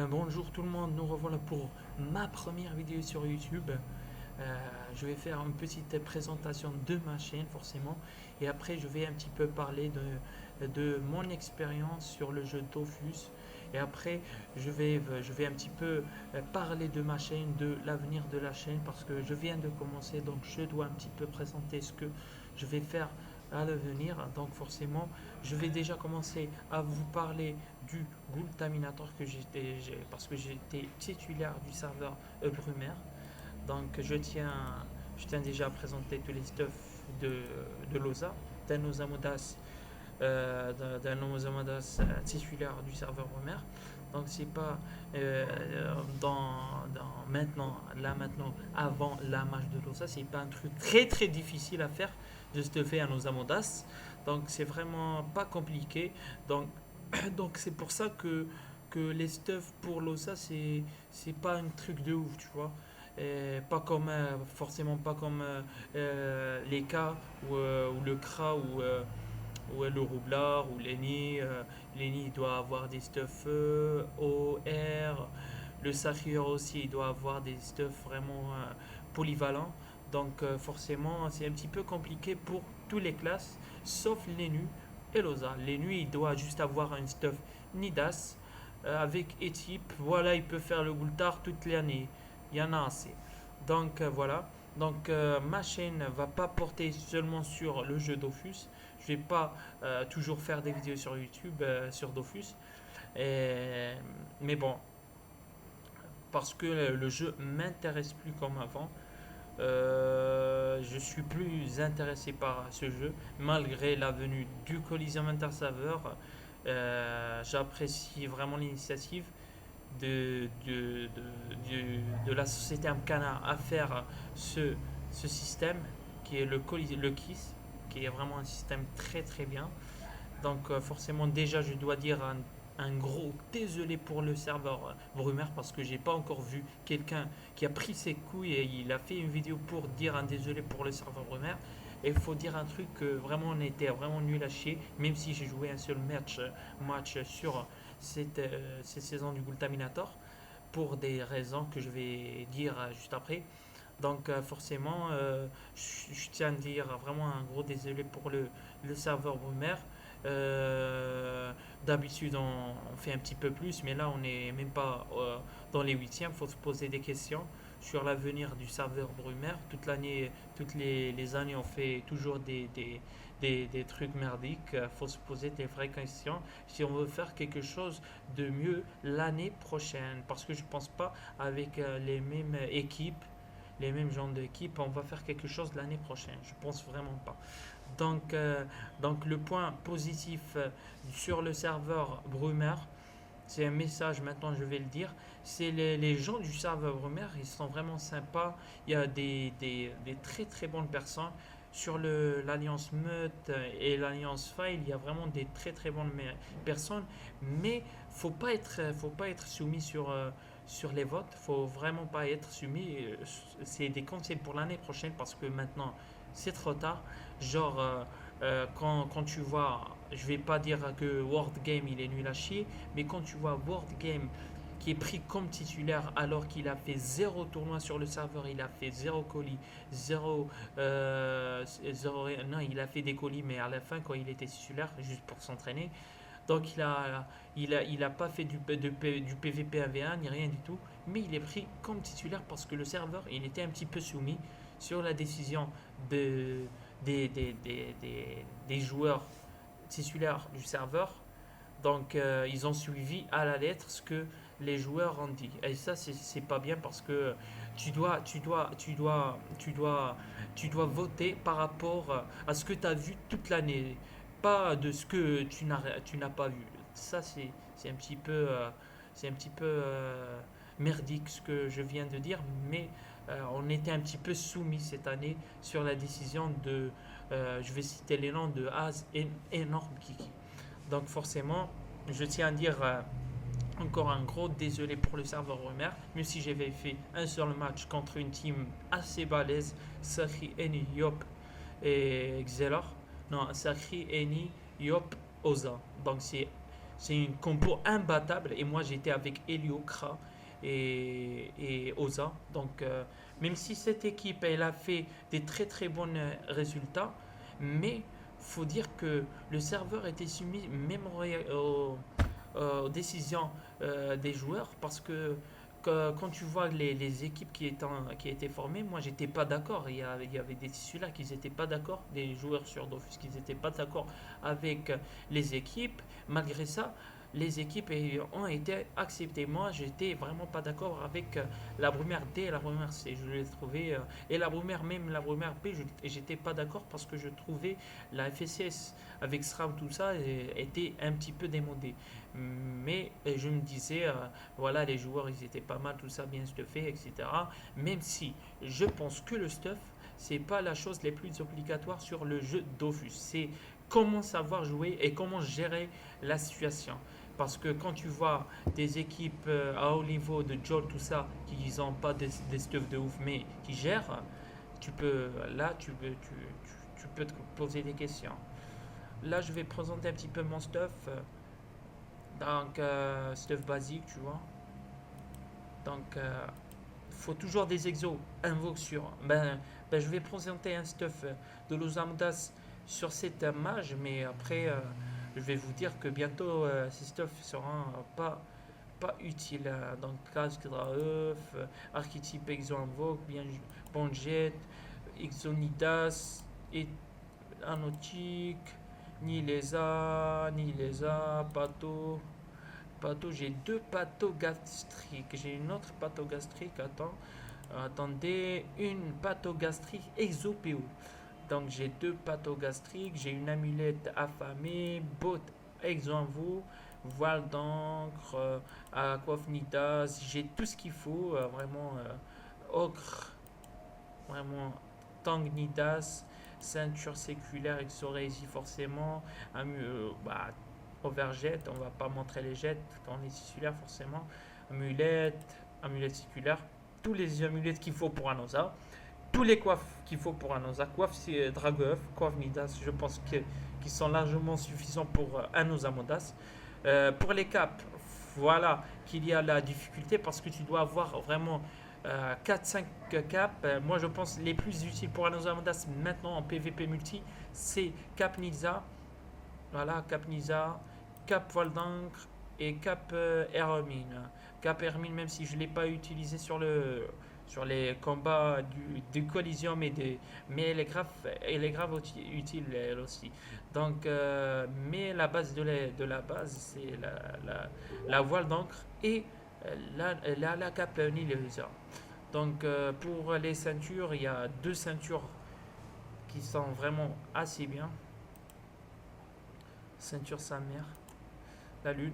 Bonjour tout le monde, nous revoilà pour ma première vidéo sur YouTube. Je vais faire une petite présentation de ma chaîne forcément et après je vais un petit peu parler de mon expérience sur le jeu Dofus et après je vais un petit peu parler de ma chaîne, de l'avenir de la chaîne parce que je viens de commencer donc je dois un petit peu présenter ce que je vais faire à l'avenir. Donc forcément je vais déjà commencer à vous parler du Gultaminator parce que j'étais titulaire du serveur Brumaire. Donc je tiens déjà à présenter tous les stuffs de Loza, d'un Osamodas, titulaire du serveur Brumaire. Donc c'est pas maintenant, avant la match de Loza, c'est pas un truc très très difficile à faire de stuffer un Osamodas. Donc c'est vraiment pas compliqué. Donc donc c'est pour ça que les stuffs pour l'OSA, c'est pas un truc de ouf, tu vois. Et pas comme, forcément pas comme les cas ou le CRA ou le roublard ou Lenny. Lenny il doit avoir des stuffs OR. Le Sakhir aussi il doit avoir des stuffs vraiment polyvalents. Donc forcément c'est un petit peu compliqué pour toutes les classes sauf Lenu et Loza. Lenu il doit juste avoir un stuff Nidas avec Etip. Voilà, il peut faire le Gultar toute l'année. Il y en a assez. Donc voilà. Donc ma chaîne va pas porter seulement sur le jeu Dofus. Je vais pas toujours faire des vidéos sur YouTube sur Dofus. Et- mais bon, parce que le jeu m'intéresse plus comme avant. Je suis plus intéressé par ce jeu malgré la venue du Coliseum Intersaver. J'apprécie vraiment l'initiative de la société Amcana à faire ce système qui est le KISS, qui est vraiment un système très très bien. Donc forcément déjà je dois dire un gros désolé pour le serveur Brumaire parce que j'ai pas encore vu quelqu'un qui a pris ses couilles et il a fait une vidéo pour dire un désolé pour le serveur Brumaire. Et il faut dire un truc que vraiment on était vraiment nul à chier, même si j'ai joué un seul match sur cette saison du Gultaminator pour des raisons que je vais dire juste après. Donc forcément, je tiens à dire vraiment un gros désolé pour le serveur Brumaire. D'habitude, on fait un petit peu plus, mais là, on n'est même pas dans les huitièmes. Il faut se poser des questions sur l'avenir du serveur Brumaire. Toute l'année, toutes les années, on fait toujours des trucs merdiques. Il faut se poser des vraies questions si on veut faire quelque chose de mieux l'année prochaine. Parce que je ne pense pas avec les mêmes équipes les mêmes genres d'équipes, on va faire quelque chose l'année prochaine. Je pense vraiment pas. Donc, euh, donc le point positif sur le serveur Brumaire, c'est un message maintenant, je vais le dire. C'est les gens du serveur Brumaire, ils sont vraiment sympas. Il y a des très très bonnes personnes. Sur l'alliance Meute et l'alliance File, il y a vraiment des très très bonnes personnes. Mais faut pas être soumis sur les votes. Faut vraiment pas être soumis. C'est des conseils pour l'année prochaine parce que maintenant c'est trop tard. Genre, quand tu vois, je vais pas dire que World Game il est nul à chier, mais quand tu vois World Game qui est pris comme titulaire alors qu'il a fait zéro tournoi sur le serveur, il a fait zéro colis, non, il a fait des colis, mais à la fin quand il était titulaire, juste pour s'entraîner. Donc il a pas fait du PVP 1v1 ni rien du tout, mais il est pris comme titulaire parce que le serveur il était un petit peu soumis sur la décision de, des joueurs titulaires du serveur. Donc ils ont suivi à la lettre ce que les joueurs ont dit. Et ça c'est pas bien parce que tu dois voter par rapport à ce que tu as vu toute l'année, pas de ce que tu n'as pas vu. Ça c'est un petit peu merdique ce que je viens de dire, mais on était un petit peu soumis cette année sur la décision je vais citer les noms de Az et Énorme Kiki. Donc forcément, je tiens à dire encore un gros désolé pour le serveur Rumeur, même si j'avais fait un seul match contre une team assez balèze, Sakri, Eni, Yop et Xelor. Non, Sakri, Eni, Yop, Oza. Donc c'est C'est une compo imbattable. Et moi, j'étais avec Elio, Kra et Oza. Donc, même si cette équipe, elle a fait des très très bons résultats, mais faut dire que le serveur était soumis même aux décisions des joueurs parce que quand tu vois les équipes qui étaient formées, moi j'étais pas d'accord. Il y avait des titulaires qui n'étaient pas d'accord, des joueurs sur Dofus qui n'étaient pas d'accord avec les équipes. Malgré ça, les équipes ont été acceptées. Moi, j'étais vraiment pas d'accord avec la première D et la première C. Je l'ai trouvé et la première même la première B, j'étais pas d'accord parce que je trouvais la FCS avec SRAM tout ça était un petit peu démodée. Mais je me disais voilà les joueurs ils étaient pas mal tout ça bien stuffé etc. Même si je pense que le stuff c'est pas la chose la plus obligatoire sur le jeu Dofus. C'est comment savoir jouer et comment gérer la situation. Parce que quand tu vois des équipes à haut niveau de Joel, tout ça, qui n'ont pas des stuff de ouf, mais qui gèrent, tu peux, là, tu peux te poser des questions. Là, je vais présenter un petit peu mon stuff. Donc, stuff basique, tu vois. Donc, faut toujours des exos. Invoque sur. Je vais présenter un stuff de Los Amudas sur cette mage, mais après, je vais vous dire que bientôt, ces stuffs seront pas utiles. Donc, casque Draeuf, archétype exo invoque, bien Bonjet, Exonidas, et Anotique, Nilesa, Pato. Pato, j'ai deux pathos gastriques. J'ai une autre patho gastrique. Attendez, une patho gastrique exopéo. Donc j'ai deux pathos gastriques. J'ai une amulette affamée, botte exenvo, voile d'encre, aquafnitas. J'ai tout ce qu'il faut. Vraiment, ocre, vraiment, tangnitas, ceinture séculaire, exorésie forcément. Overjet, on va pas montrer les jets quand on est titulaire forcément. Amulette séculaire, tous les amulettes qu'il faut pour un osa, tous les coiffes qu'il faut pour un osa, coiffe c'est Dragoeuf, coiffe Nidas, je pense qu'ils sont largement suffisants pour un osa Modas. Pour les caps, voilà qu'il y a la difficulté parce que tu dois avoir vraiment 4-5 caps. Moi je pense les plus utiles pour un osa Modas maintenant en PvP multi, c'est Cap Nisa, voilà, Cap Nisa, Cap Voile d'encre et Cap Hermine. Cap Hermine, même si je ne l'ai pas utilisé sur les combats du Coliseum, mais elle est grave utile elle aussi. Donc, mais la base de la base, c'est la voile d'encre et la Cap Nilesa. Donc, pour les ceintures, il y a deux ceintures qui sont vraiment assez bien. Ceinture sa mère. La lune.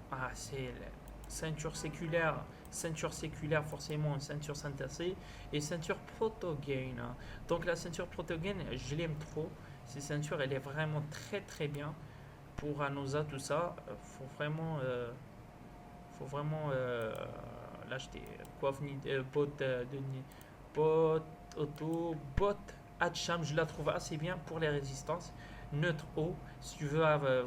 Ah, c'est la ceinture séculaire. Ceinture séculaire, forcément, une ceinture synthésée. Et ceinture protogène. Donc, la ceinture protogène, je l'aime trop. Cette ceinture, elle est vraiment très très bien pour Anosa, tout ça. Faut vraiment l'acheter. Coiffe, bot bot, auto, bot, Hatcham, je la trouve assez bien pour les résistances neutre haut si tu veux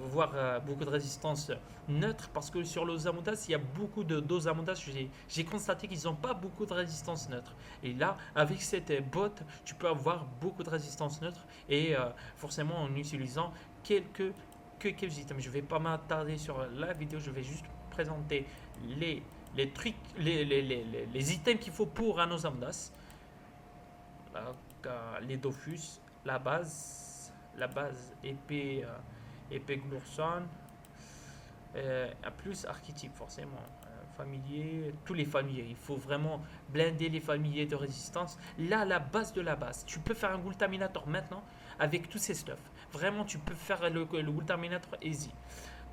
voir beaucoup de résistance neutre parce que sur l'Osamundas il y a beaucoup de d'Osamundas j'ai constaté qu'ils n'ont pas beaucoup de résistance neutre et là avec cette bot tu peux avoir beaucoup de résistance neutre et forcément en utilisant quelques items. Je vais pas m'attarder sur la vidéo, je vais juste présenter les trucs les items qu'il faut pour un Osamundas. Les Dofus, la base épée, épée Glurson, plus archétype forcément, familier, tous les familiers. Il faut vraiment blinder les familiers de résistance. Là, la base de la base. Tu peux faire un Gultaminator maintenant avec tous ces stuffs. Vraiment, tu peux faire le Gultaminator easy.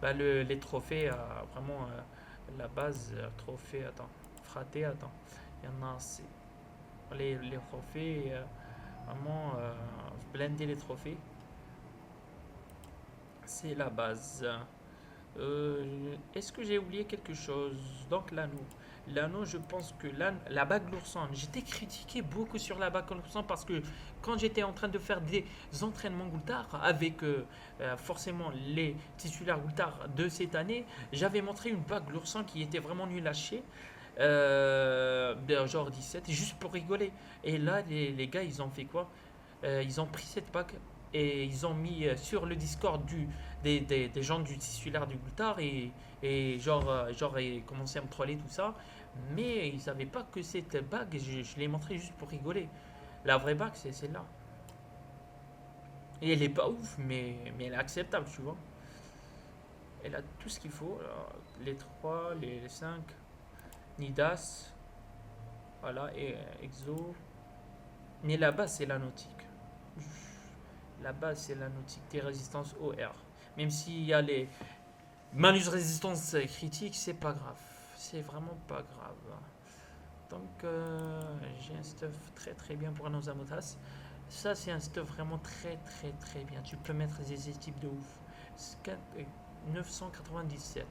Les trophées, vraiment, la base, trophée, attends, fraté, attends. Il y en a, c'est les trophées, vraiment, blinder les trophées. C'est la base. Est-ce que j'ai oublié quelque chose? Donc l'anneau. L'anneau, je pense que la bague Lourson, j'étais critiqué beaucoup sur la bague Lourson parce que quand j'étais en train de faire des entraînements Goultard avec forcément les titulaires Goultard de cette année, j'avais montré une bague Lourson qui était vraiment nulle à chier, genre 17, juste pour rigoler. Et là, les gars, ils ont fait quoi? Ils ont pris cette bague et ils ont mis sur le Discord des gens du titulaire du Goultard et genre ils commençaient à me troller tout ça. Mais ils savaient pas que cette bague, je l'ai montré juste pour rigoler. La vraie bague, c'est celle-là. Et elle est pas ouf, mais elle est acceptable, tu vois. Elle a tout ce qu'il faut. Alors, les 3 les 5 Nidas, voilà, et Exo. Mais la base, c'est la nautique. La base, c'est la nautique des résistances OR. Même s'il y a les malus résistance critique, c'est pas grave. C'est vraiment pas grave. Donc, j'ai un stuff très très bien pour nos amotas. Ça, c'est un stuff vraiment très très très bien. Tu peux mettre des équipes de ouf. 997.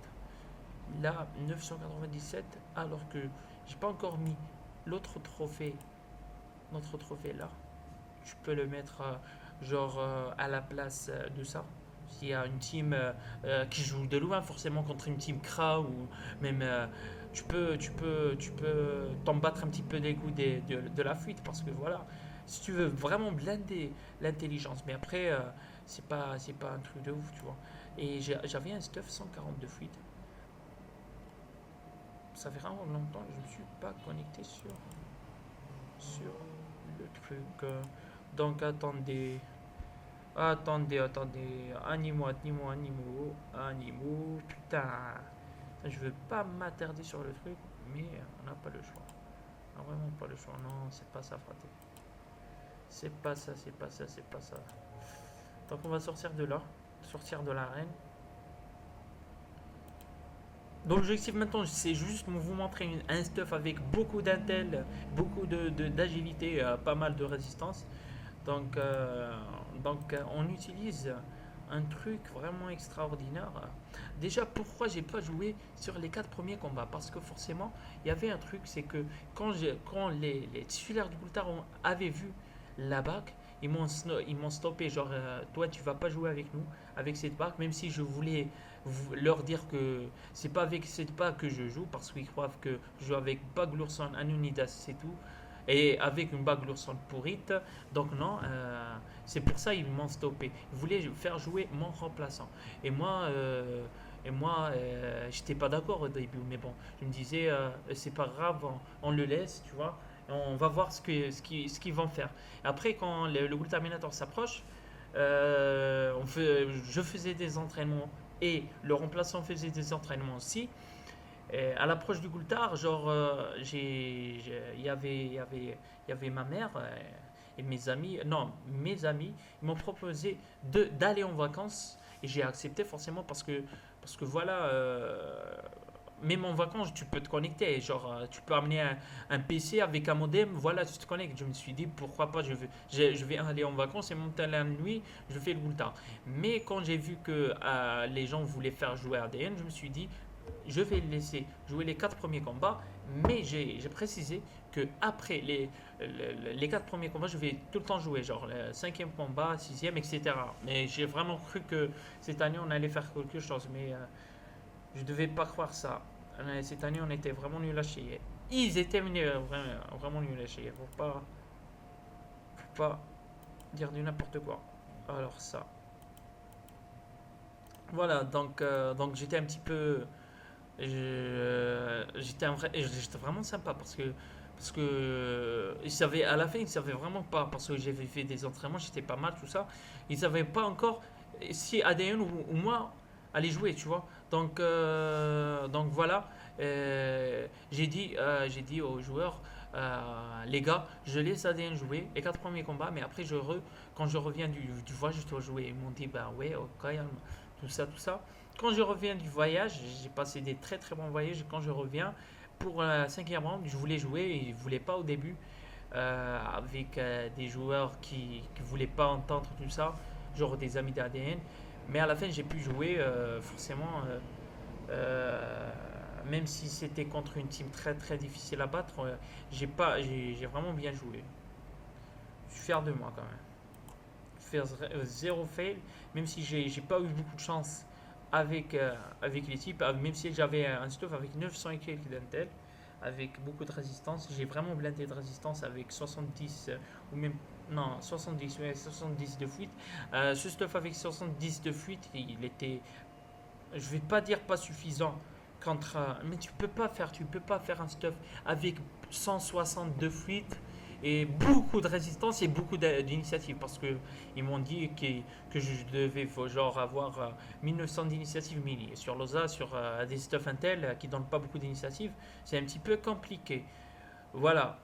Là, 997, alors que j'ai pas encore mis l'autre trophée, notre trophée là. Tu peux le mettre à la place de ça. S'il y a une team qui joue de loin, forcément contre une team Kra ou même tu peux t'en battre un petit peu des goûts de la fuite parce que voilà, si tu veux vraiment blinder l'intelligence, mais après c'est pas un truc de ouf, tu vois. Et j'avais un stuff 142 fuites. Ça fait vraiment longtemps que je ne me suis pas connecté sur le truc. Donc attendez. Attendez. Animaux. Putain. Je veux pas m'attarder sur le truc, mais on n'a pas le choix. On n'a vraiment pas le choix. Non, c'est pas ça, fraté. C'est pas ça, c'est pas ça, c'est pas ça. Donc on va sortir de là. Sortir de l'arène. Donc l'objectif maintenant, c'est juste vous montrer un stuff avec beaucoup d'intel, beaucoup d'agilité, pas mal de résistance. Donc, on utilise un truc vraiment extraordinaire. Déjà, pourquoi j'ai pas joué sur les 4 premiers combats? Parce que forcément, il y avait un truc, c'est que quand les titulaires du Goultard avaient vu la bague, ils m'ont stoppé. Genre, toi, tu vas pas jouer avec nous, avec cette bague, même si je voulais leur dire que c'est pas avec cette bague que je joue, parce qu'ils croient que je joue avec bague Lourson, Anunidas, c'est tout et avec une bague Lourson pourrite. Donc non, c'est pour ça ils m'ont stoppé. Ils voulaient faire jouer mon remplaçant. J'étais pas d'accord au début, mais bon, je me disais, c'est pas grave, on le laisse, tu vois. On va voir ce qu'ils vont faire. Après, quand le Ghoul Terminator s'approche, je faisais des entraînements et le remplaçant faisait des entraînements aussi. Et à l'approche du Goultard, genre, il y avait ma mère et mes amis, non, mes amis, ils m'ont proposé d'aller en vacances et j'ai accepté forcément parce que voilà, même en vacances, tu peux te connecter, genre, tu peux amener un PC avec un modem, voilà, tu te connectes. Je me suis dit, pourquoi pas, je vais aller en vacances et monter la nuit, je fais le Goultard. Mais quand j'ai vu que les gens voulaient faire jouer ADN, je me suis dit, je vais laisser jouer les 4 premiers combats, mais j'ai précisé que après les 4 premiers combats, je vais tout le temps jouer, genre le 5e combat, 6e, etc. Mais j'ai vraiment cru que cette année on allait faire quelque chose, mais je devais pas croire ça. Cette année on était vraiment nuls à chier. Ils étaient vraiment nuls à chier. Faut pas dire du n'importe quoi. Alors ça. Voilà, donc j'étais un petit peu j'étais vraiment sympa parce que à la fin ils savaient vraiment pas parce que j'avais fait des entraînements, j'étais pas mal tout ça. Ils savaient pas encore si ADN ou moi allait jouer, tu vois. Donc voilà. J'ai dit aux joueurs, les gars, je laisse ADN jouer les 4 premiers combats, mais après quand je reviens du voyage, je dois jouer. Ils m'ont dit bah ouais, au calme, tout ça, tout ça. Quand je reviens du voyage, j'ai passé des très très bons voyages. Et quand je reviens pour la 5e round, je voulais jouer et ils ne voulaient pas au début avec des joueurs qui ne voulaient pas entendre tout ça, genre des amis d'ADN. Mais à la fin, j'ai pu jouer forcément. même si c'était contre une team très très difficile à battre, j'ai vraiment bien joué. Je suis fier de moi quand même. Faire zéro fail, même si j'ai pas eu beaucoup de chance avec les types, même si j'avais un stuff avec 900 et quelques d'intel, avec beaucoup de résistance. J'ai vraiment blindé de résistance avec 70 ou même non 70, ouais, 70 de fuite. Ce stuff avec 70 de fuite, il était, je vais pas dire pas suffisant contre, mais tu peux pas faire un stuff avec 160 de fuite et beaucoup de résistance et beaucoup d'initiative parce que ils m'ont dit que je devais genre avoir 1900 d'initiative mini. Et sur l'OSA, sur des stuff Intel qui donnent pas beaucoup d'initiative, c'est un petit peu compliqué. Voilà,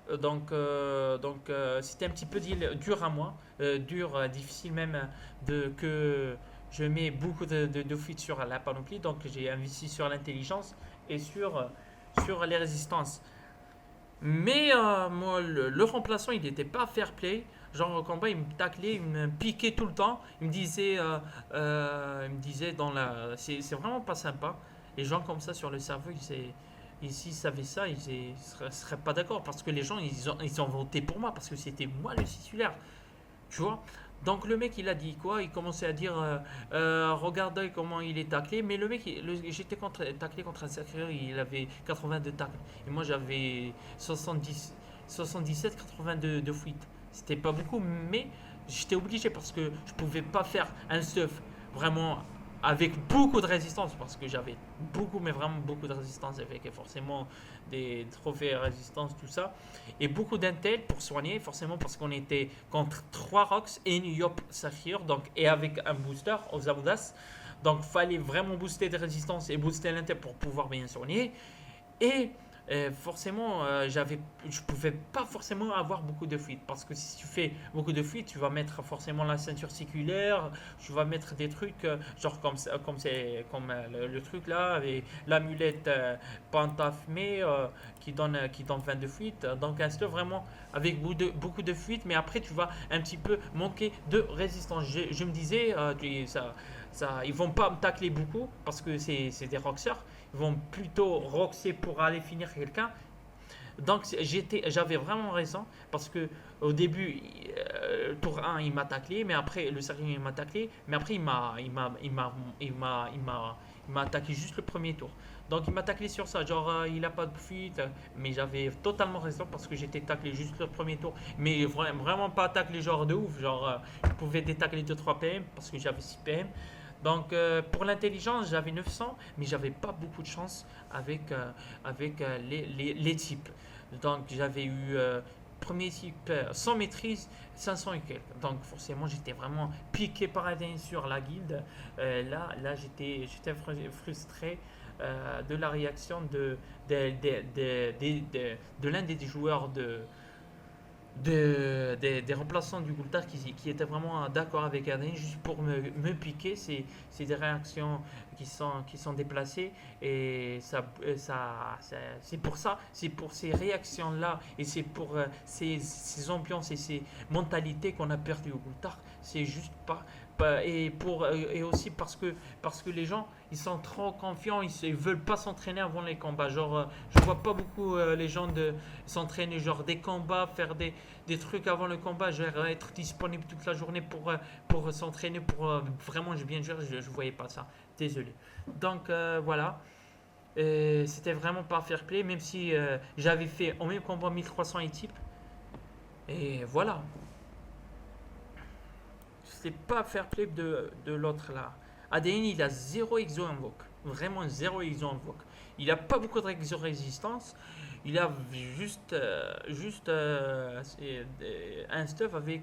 c'était un petit peu dur à moi, dur, difficile même que je mets beaucoup de fuites sur la panoplie, donc j'ai investi sur l'intelligence et sur les résistances. Mais moi, le remplaçant, il n'était pas fair play. Genre au combat, il me taclait, il me piquait tout le temps. Il me disait dans la, c'est vraiment pas sympa. Les gens comme ça sur le serveur, s'ils savaient ça, seraient pas d'accord parce que les gens, ils ont voté pour moi parce que c'était moi le titulaire. Tu vois. Donc le mec il a dit quoi? Il commençait à dire regardez comment il est taclé. Mais le mec, j'étais taclé contre un sacré, il avait 82 tacles. Et moi j'avais 70, 77, 82 de fuite. C'était pas beaucoup, mais j'étais obligé parce que je pouvais pas faire un stuff vraiment avec beaucoup de résistance parce que j'avais beaucoup, mais vraiment beaucoup de résistance avec forcément des trophées résistance, tout ça. Et beaucoup d'intel pour soigner, forcément parce qu'on était contre 3 Rocks et une Yop Saphir, donc, et avec un booster aux Amudas. Donc fallait vraiment booster des résistances et booster l'intel pour pouvoir bien soigner. Et forcément, je pouvais pas forcément avoir beaucoup de fuites parce que si tu fais beaucoup de fuites, tu vas mettre forcément la ceinture séculaire, tu vas mettre des trucs genre le truc là avec l'amulette pentafmé qui donne 22 fuites. Donc un stuff vraiment avec beaucoup de fuites, mais après tu vas un petit peu manquer de résistance. Je me disais, ils vont pas me tacler beaucoup parce que c'est des roxeurs, ils vont plutôt roxer pour aller finir quelqu'un. Donc j'avais vraiment raison parce que au début, tour 1 il m'a taclé, mais après le sérieux il m'a taclé, mais après il m'a attaqué juste le premier tour. Donc il m'a taclé sur ça, genre il a pas de fuite, mais j'avais totalement raison parce que j'étais taclé juste le premier tour, mais vraiment pas taclé genre de ouf, genre je pouvais détacler 2-3 PM parce que j'avais 6 PM. Donc pour l'intelligence, j'avais 900, mais j'avais pas beaucoup de chance avec les types. Donc j'avais eu premier type sans maîtrise 500 et quelques. Donc forcément j'étais vraiment piqué par un sur la guilde. Là j'étais frustré de la réaction de l'un des joueurs des remplaçants du Goultar qui étaient vraiment d'accord avec Adrien juste pour me piquer. C'est des réactions qui sont déplacées et c'est pour ces réactions-là et c'est pour ces ambiances et ces mentalités qu'on a perdu au Goultar. C'est juste pas et aussi parce que les gens ils sont trop confiants, ils veulent pas s'entraîner avant les combats. Genre, je vois pas beaucoup les gens s'entraîner, genre des combats, faire des trucs avant le combat, genre être disponible toute la journée pour s'entraîner, pour vraiment bien jouer. Je voyais pas ça. Désolé. Donc voilà. C'était vraiment pas fair play, même si j'avais fait au même combat 1300 et type. Et voilà. C'est pas fair play de l'autre là. ADN il a 0 exo invoque. Vraiment 0 exo invoque. Il a pas beaucoup de exo résistance. Il a un stuff avec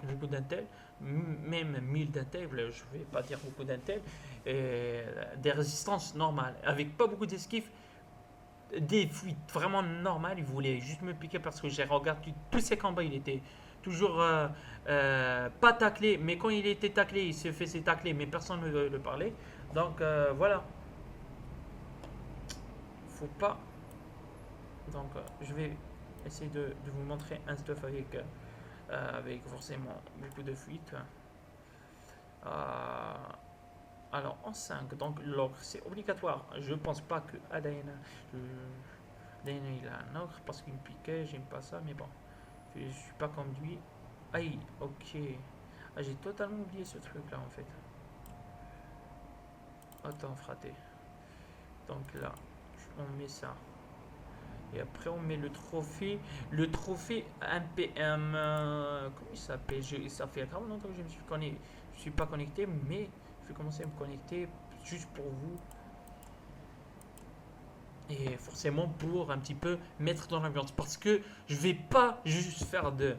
beaucoup d'intel. Même 1000 d'intel, je vais pas dire beaucoup d'intel. Des résistances normales. Avec pas beaucoup d'esquives. Des fuites vraiment normales. Il voulait juste me piquer parce que j'ai regardé tous ses combats. Il était toujours pas taclé, mais quand il était taclé, il se faisait tacler, mais personne ne le parlait. Donc voilà, faut pas. Donc je vais essayer de vous montrer un stuff avec forcément beaucoup de fuites. Euh, Alors en 5 donc l'ogre, c'est obligatoire. Je pense pas que Adayana, Adayana, il a un ogre parce qu'il me piquait, j'aime pas ça, mais bon, je suis pas comme lui. Aïe, ok. Ah, j'ai totalement oublié ce truc là en fait. Attends, fraté. Donc là, on met ça. Et après, on met le trophée. Le trophée MPM. Comment il s'appelle? Ça fait grave longtemps que je me suis connecté. Je suis pas connecté, mais je vais commencer à me connecter juste pour vous. Et forcément pour un petit peu mettre dans l'ambiance. Parce que je vais pas juste faire de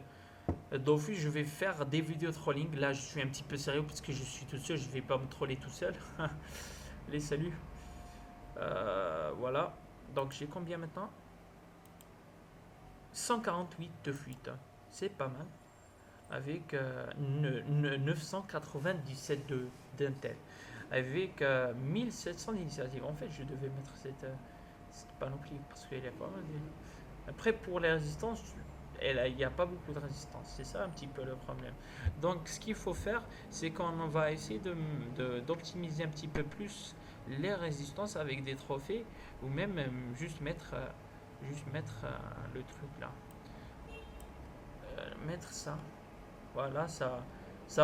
Dofus, je vais faire des vidéos trolling. Là, je suis un petit peu sérieux parce que je suis tout seul. Je vais pas me troller tout seul. Les saluts. Voilà. Donc, j'ai combien maintenant? 148 de fuite. C'est pas mal. Avec 997 d'intel. Avec 1700 d'initiatives. En fait, je devais mettre cette panoplie parce qu'il y a pas mal de... Après, pour les résistances, il n'y a pas beaucoup de résistance. C'est ça un petit peu le problème. Donc, ce qu'il faut faire, c'est qu'on va essayer d'optimiser un petit peu plus les résistances avec des trophées ou même juste mettre le truc là. Mettre ça. Voilà, ça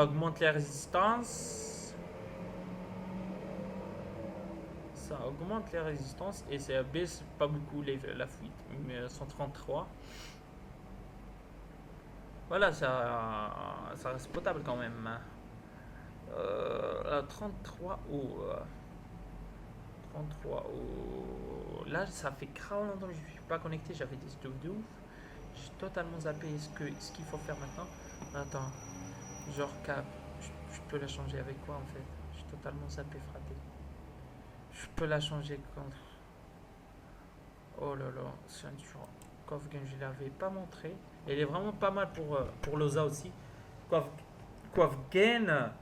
augmente les résistances. Ça augmente les résistances et ça baisse pas beaucoup la fuite. Mais 133. Voilà, ça reste potable quand même. 33 ou 33 ou... Là, ça fait grave longtemps que je ne suis pas connecté. J'avais des stuff de ouf. J'ai totalement zappé ce qu'il faut faire maintenant. Attends, genre cap. Je peux la changer avec quoi en fait? J'ai totalement zappé, frappé. Je peux la changer contre... Oh là là, ceinture. Coffgun, je ne l'avais pas montré. Elle est vraiment pas mal pour l'OSA aussi. Coffgun,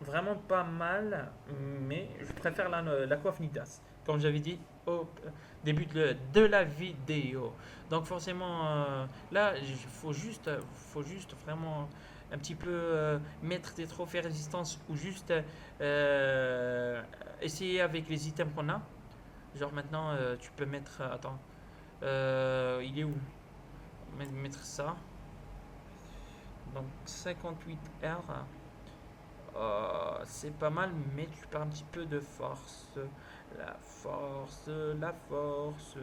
vraiment pas mal. Mais je préfère la coiffe Nidas. Comme j'avais dit au début de la vidéo. Donc forcément, là, il faut juste vraiment un petit peu mettre des trophées résistance ou juste essayer avec les items qu'on a. Genre maintenant, tu peux mettre... attends. Il est où? Mettre ça. Donc 58R. C'est pas mal, mais tu perds un petit peu de force. La force, la force.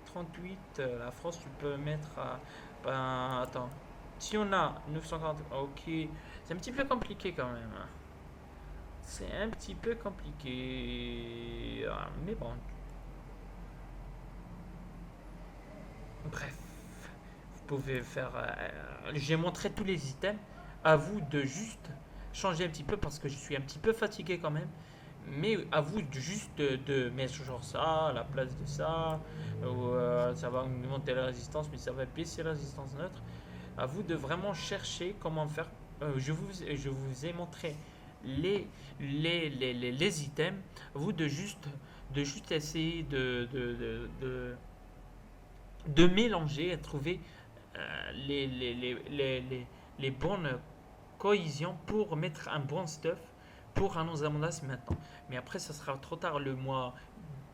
38, la force, tu peux mettre à... Ben, attends. Si on a 940, ok. C'est un petit peu compliqué quand même. C'est un petit peu compliqué. Mais bon. Bref. Vous pouvez faire... j'ai montré tous les items. À vous de juste changer un petit peu parce que je suis un petit peu fatigué quand même. Mais à vous juste de mettre genre ça à la place de ça. Ou ça va augmenter la résistance, mais ça va baisser la résistance neutre. À vous de vraiment chercher comment faire. Je vous ai montré les items. À vous de juste essayer de mélanger et trouver les bonnes cohésions pour mettre un bon stuff pour un Osamondas maintenant. Mais après, ça sera trop tard. Le mois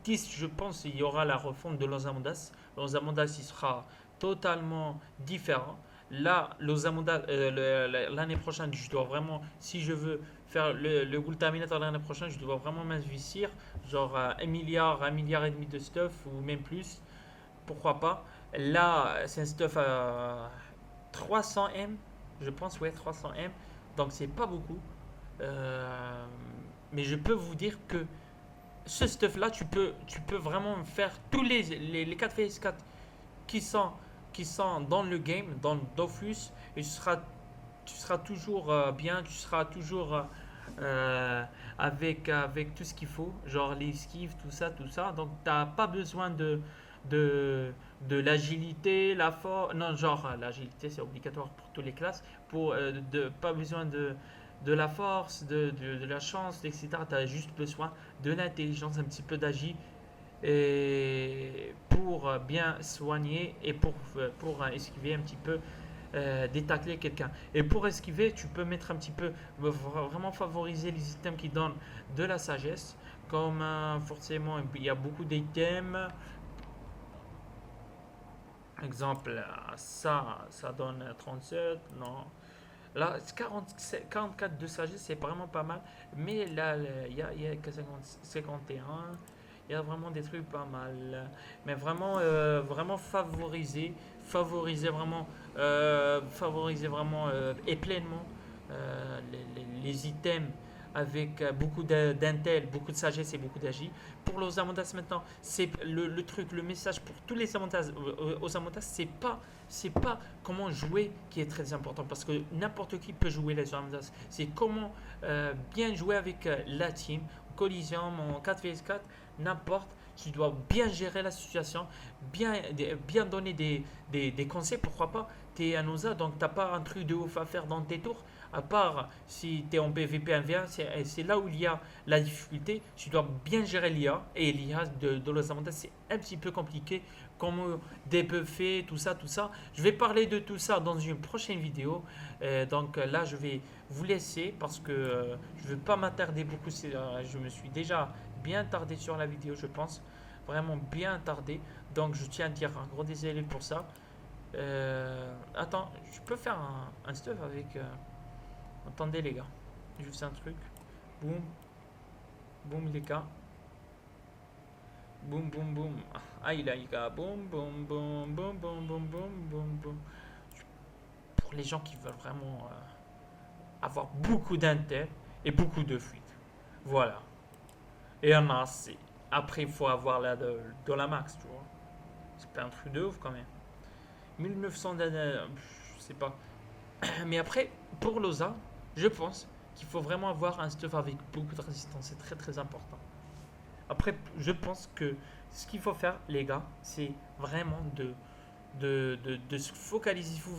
10, je pense, il y aura la refonte de l'Osamondas. L'Osamondas, il sera totalement différent. Là, l'année prochaine, je dois vraiment, si je veux faire le Gultaminator l'année prochaine, je dois vraiment m'investir, genre 1 milliard et demi de stuff ou même plus. Pourquoi pas? Là, c'est un stuff à 300M, je pense, ouais, 300M. Donc, c'est pas beaucoup. Mais je peux vous dire que ce stuff-là, tu peux vraiment faire tous les 4 vs4 qui sont, qui sont dans le game, dans le Dofus, et tu seras toujours bien, tu seras toujours avec tout ce qu'il faut, genre les esquives, tout ça, tout ça. Donc, tu n'as pas besoin de, de l'agilité, la force. Non, genre, l'agilité, c'est obligatoire pour toutes les classes. Pas besoin de la force, de la chance, etc. Tu as juste besoin de l'intelligence, un petit peu d'agilité et pour bien soigner et pour esquiver un petit peu détacler quelqu'un. Et pour esquiver, tu peux mettre un petit peu, vraiment favoriser les items qui donnent de la sagesse. Comme forcément, il y a beaucoup d'items. Exemple, ça donne 37, non. Là, 44 de sagesse, c'est vraiment pas mal. Mais là, il y a que 51. Il y a vraiment des trucs pas mal. Mais vraiment, vraiment favoriser vraiment et pleinement les items avec beaucoup d'intel, beaucoup de sagesse et beaucoup d'agi. Pour les Amandas maintenant, c'est le truc, le message pour tous les Amandas, aux Amandas, c'est pas comment jouer qui est très important parce que n'importe qui peut jouer les Amandas. C'est comment bien jouer avec la team, Coliseum, en 4vs4, n'importe. Tu dois bien gérer la situation, bien donner des conseils, pourquoi pas. Tu es un OSA, donc tu n'as pas un truc de ouf à faire dans tes tours. À part si tu es en PvP 1v1, c'est là où il y a la difficulté. Tu dois bien gérer l'IA. Et l'IA de Los Amandas, c'est un petit peu compliqué. Comment débuffer, tout ça, tout ça. Je vais parler de tout ça dans une prochaine vidéo. Donc là, je vais vous laisser parce que je ne veux pas m'attarder beaucoup. Je me suis déjà bien tardé sur la vidéo, je pense. Vraiment bien tardé. Donc je tiens à dire un gros désolé pour ça. Attends, je peux faire un stuff avec... attendez les gars, juste un truc. Boum, boum les gars. Boum, boum, boum. Aïe les gars. Boum, boum, boum, boum, boum, boum, boum, boum, boum. Pour les gens qui veulent vraiment avoir beaucoup d'intel et beaucoup de fuite. Voilà. Et un assez. Après, il faut avoir de la max, tu vois. C'est pas un truc de ouf quand même. 1900 d'années, je sais pas. Mais après, pour l'OSA, je pense qu'il faut vraiment avoir un stuff avec beaucoup de résistance. C'est très très important. Après, je pense que ce qu'il faut faire, les gars, c'est vraiment de se focaliser. Vous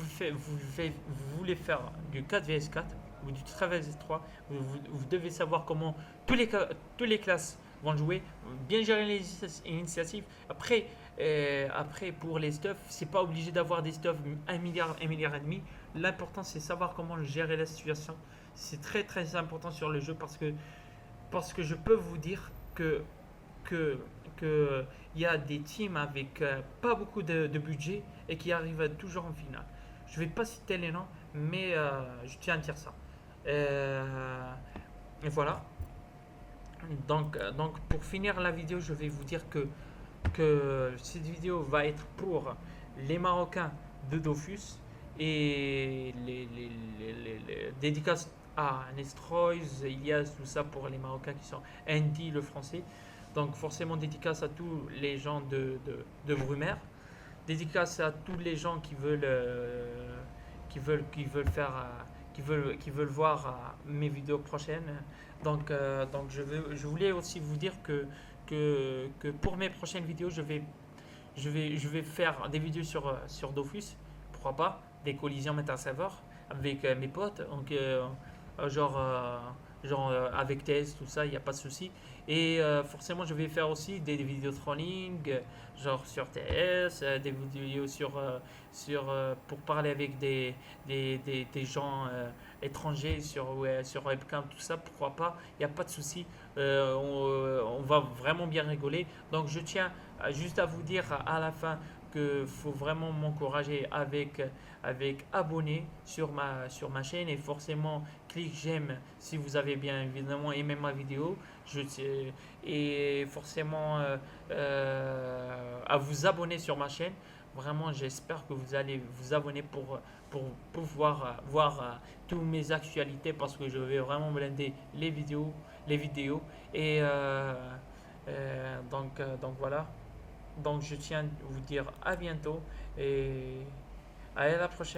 voulez faire du 4vs4 ou du 3vs3, vous devez savoir comment tous les classes vont jouer, bien gérer les initiatives. Après pour les stuffs, c'est pas obligé d'avoir des stuffs 1 milliard et demi. L'important, c'est savoir comment gérer la situation. C'est très très important sur le jeu parce que je peux vous dire que, il y a des teams avec pas beaucoup de budget et qui arrivent toujours en finale. Je vais pas citer les noms, mais je tiens à dire ça. Et voilà. Donc pour finir la vidéo, je vais vous dire que cette vidéo va être pour les Marocains de Dofus et les dédicaces à Nestroys, Ilias, tout ça pour les Marocains qui sont Andy, le français. Donc forcément dédicace à tous les gens de Brumaire. Dédicace à tous les gens qui veulent voir mes vidéos prochaines. Donc je voulais aussi vous dire que pour mes prochaines vidéos, je vais faire des vidéos sur Dofus, pourquoi pas, des collisions MetaServer avec mes potes, donc avec TS, tout ça, il n'y a pas de souci. Et forcément, je vais faire aussi des vidéos trolling, genre sur TS, des vidéos pour parler avec des gens étrangers sur webcam, tout ça, pourquoi pas, il n'y a pas de souci. On va vraiment bien rigoler. Donc, je tiens juste à vous dire à la fin qu'il faut vraiment m'encourager avec abonner sur ma chaîne et forcément clique j'aime si vous avez bien évidemment aimé ma vidéo et forcément à vous abonner sur ma chaîne. Vraiment, j'espère que vous allez vous abonner pour pouvoir voir toutes mes actualités parce que je vais vraiment blender les vidéos et donc voilà. Donc je tiens à vous dire à bientôt et à la prochaine.